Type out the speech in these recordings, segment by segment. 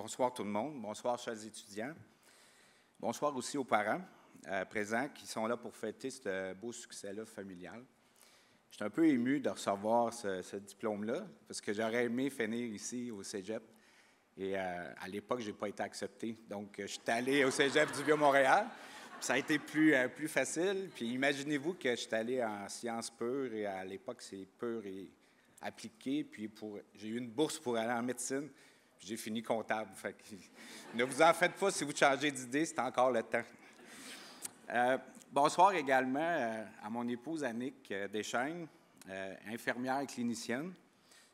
Bonsoir tout le monde. Bonsoir, chers étudiants. Bonsoir aussi aux parents présents qui sont là pour fêter ce beau succès-là familial. Je suis un peu ému de recevoir ce diplôme-là parce que j'aurais aimé finir ici au Cégep. Et à l'époque, je n'ai pas été accepté. Donc, je suis allé au Cégep du Vieux-Montréal. Ça a été plus facile. Puis imaginez-vous que je suis allé en sciences pures et à l'époque, c'est pur et appliqué. Puis j'ai eu une bourse pour aller en médecine. Puis j'ai fini comptable. Fait que, ne vous en faites pas si vous changez d'idée, c'est encore le temps. Bonsoir également à mon épouse Annick Deschaines, infirmière et clinicienne,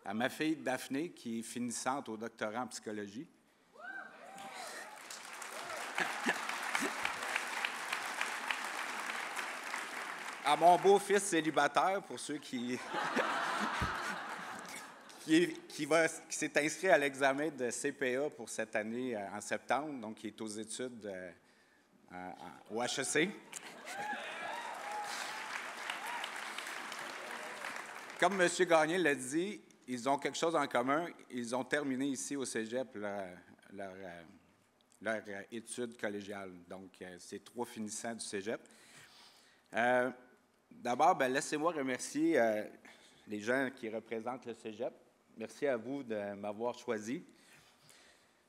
à ma fille Daphné, qui est finissante au doctorat en psychologie. À mon beau-fils célibataire, pour ceux qui s'est inscrit à l'examen de CPA pour cette année en septembre, donc qui est aux études au HEC. Comme M. Gagné l'a dit, ils ont quelque chose en commun. Ils ont terminé ici au Cégep leur étude collégiale. Donc, c'est 3 finissants du Cégep. D'abord, laissez-moi remercier les gens qui représentent le Cégep. Merci à vous de m'avoir choisi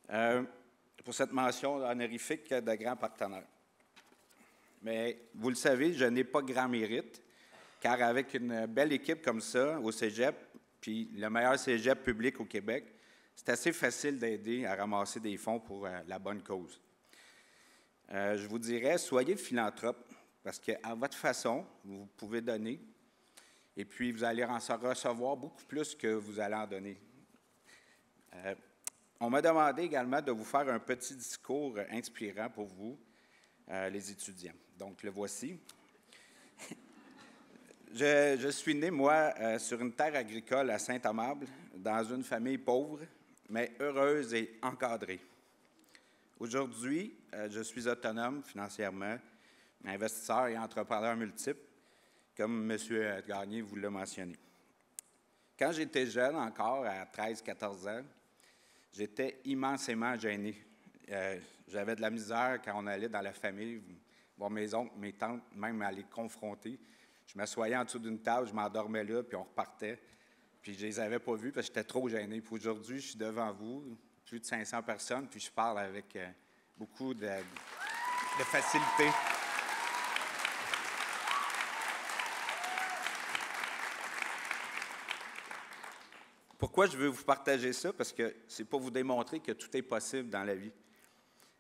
pour cette mention honorifique de grand partenaire. Mais vous le savez, je n'ai pas grand mérite, car avec une belle équipe comme ça au Cégep, puis le meilleur Cégep public au Québec, c'est assez facile d'aider à ramasser des fonds pour la bonne cause. Je vous dirais, soyez philanthrope, parce qu'à votre façon, vous pouvez donner, et puis vous allez en recevoir beaucoup plus que vous allez en donner. On m'a demandé également de vous faire un petit discours inspirant pour vous, les étudiants. Donc, le voici. Je suis né, moi, sur une terre agricole à Saint-Amable, dans une famille pauvre, mais heureuse et encadrée. Aujourd'hui, je suis autonome financièrement, investisseur et entrepreneur multiple, comme M. Gagné vous l'a mentionné. Quand j'étais jeune, encore à 13-14 ans, j'étais immensément gêné. J'avais de la misère quand on allait dans la famille, voir mes oncles, mes tantes, même à les confronter. Je m'assoyais en dessous d'une table, je m'endormais là, puis on repartait. Puis je ne les avais pas vus parce que j'étais trop gêné. Puis aujourd'hui, je suis devant vous, plus de 500 personnes, puis je parle avec beaucoup de facilité. Pourquoi je veux vous partager ça? Parce que c'est pour vous démontrer que tout est possible dans la vie.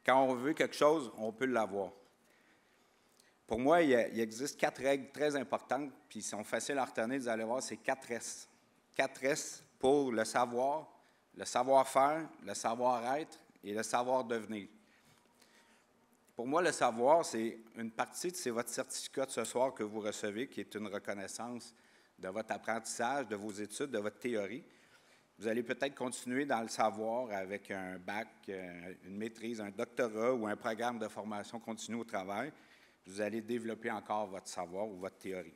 Quand on veut quelque chose, on peut l'avoir. Pour moi, il existe 4 règles très importantes, puis ils sont faciles à retenir, vous allez voir, c'est 4 S. 4 S pour le savoir-faire, le savoir-être et le savoir-devenir. Pour moi, le savoir, c'est une partie, c'est votre certificat de ce soir que vous recevez, qui est une reconnaissance de votre apprentissage, de vos études, de votre théorie. Vous allez peut-être continuer dans le savoir avec un bac, une maîtrise, un doctorat ou un programme de formation continue au travail. Vous allez développer encore votre savoir ou votre théorie.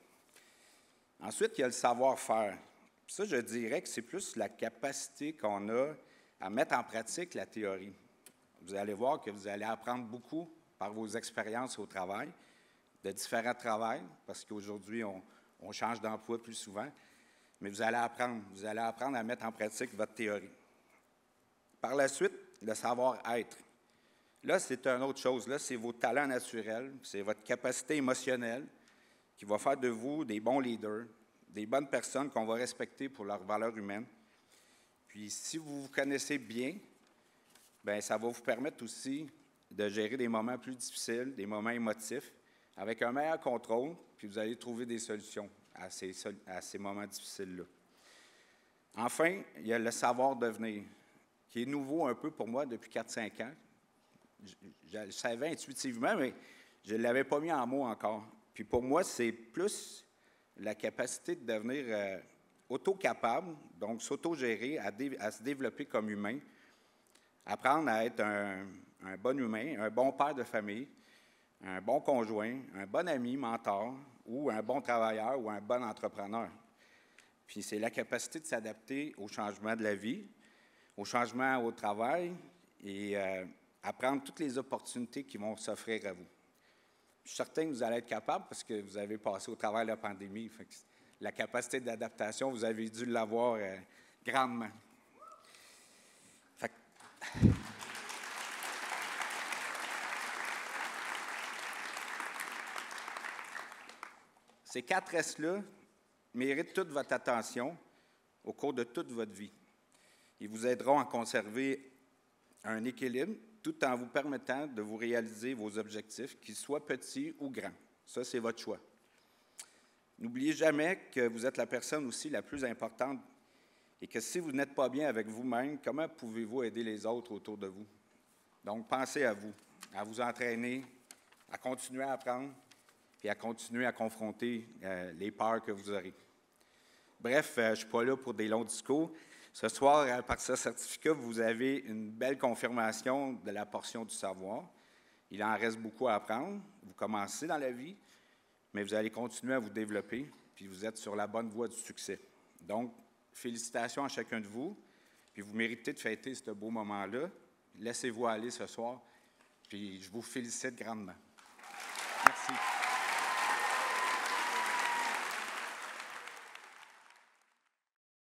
Ensuite, il y a le savoir-faire. Ça, je dirais que c'est plus la capacité qu'on a à mettre en pratique la théorie. Vous allez voir que vous allez apprendre beaucoup par vos expériences au travail, de différents travails, parce qu'aujourd'hui, on change d'emploi plus souvent. Mais vous allez apprendre à mettre en pratique votre théorie. Par la suite, le savoir-être. Là, c'est une autre chose. Là, c'est vos talents naturels, c'est votre capacité émotionnelle qui va faire de vous des bons leaders, des bonnes personnes qu'on va respecter pour leurs valeurs humaines. Puis, si vous vous connaissez bien, bien, ça va vous permettre aussi de gérer des moments plus difficiles, des moments émotifs, avec un meilleur contrôle, puis vous allez trouver des solutions à ces moments difficiles-là. Enfin, il y a le savoir-devenir, qui est nouveau un peu pour moi depuis 4-5 ans. Je le savais intuitivement, mais je ne l'avais pas mis en mots encore. Puis pour moi, c'est plus la capacité de devenir auto-capable, donc s'auto-gérer, à se développer comme humain, apprendre à être un bon humain, un bon père de famille, un bon conjoint, un bon ami, mentor, ou un bon travailleur ou un bon entrepreneur. Puis c'est la capacité de s'adapter aux changements de la vie, aux changements au travail et à prendre toutes les opportunités qui vont s'offrir à vous. Je suis certain que vous allez être capable parce que vous avez passé au travers de la pandémie. Fait que la capacité d'adaptation, vous avez dû l'avoir grandement. Fait que ces 4 S-là méritent toute votre attention au cours de toute votre vie. Ils vous aideront à conserver un équilibre tout en vous permettant de vous réaliser vos objectifs, qu'ils soient petits ou grands. Ça, c'est votre choix. N'oubliez jamais que vous êtes la personne aussi la plus importante et que si vous n'êtes pas bien avec vous-même, comment pouvez-vous aider les autres autour de vous? Donc, pensez à vous entraîner, à continuer à apprendre et à continuer à confronter les peurs que vous aurez. Bref, je ne suis pas là pour des longs discours. Ce soir, par ce certificat, vous avez une belle confirmation de la portion du savoir. Il en reste beaucoup à apprendre. Vous commencez dans la vie, mais vous allez continuer à vous développer, puis vous êtes sur la bonne voie du succès. Donc, félicitations à chacun de vous, puis vous méritez de fêter ce beau moment-là. Laissez-vous aller ce soir, puis je vous félicite grandement. Merci.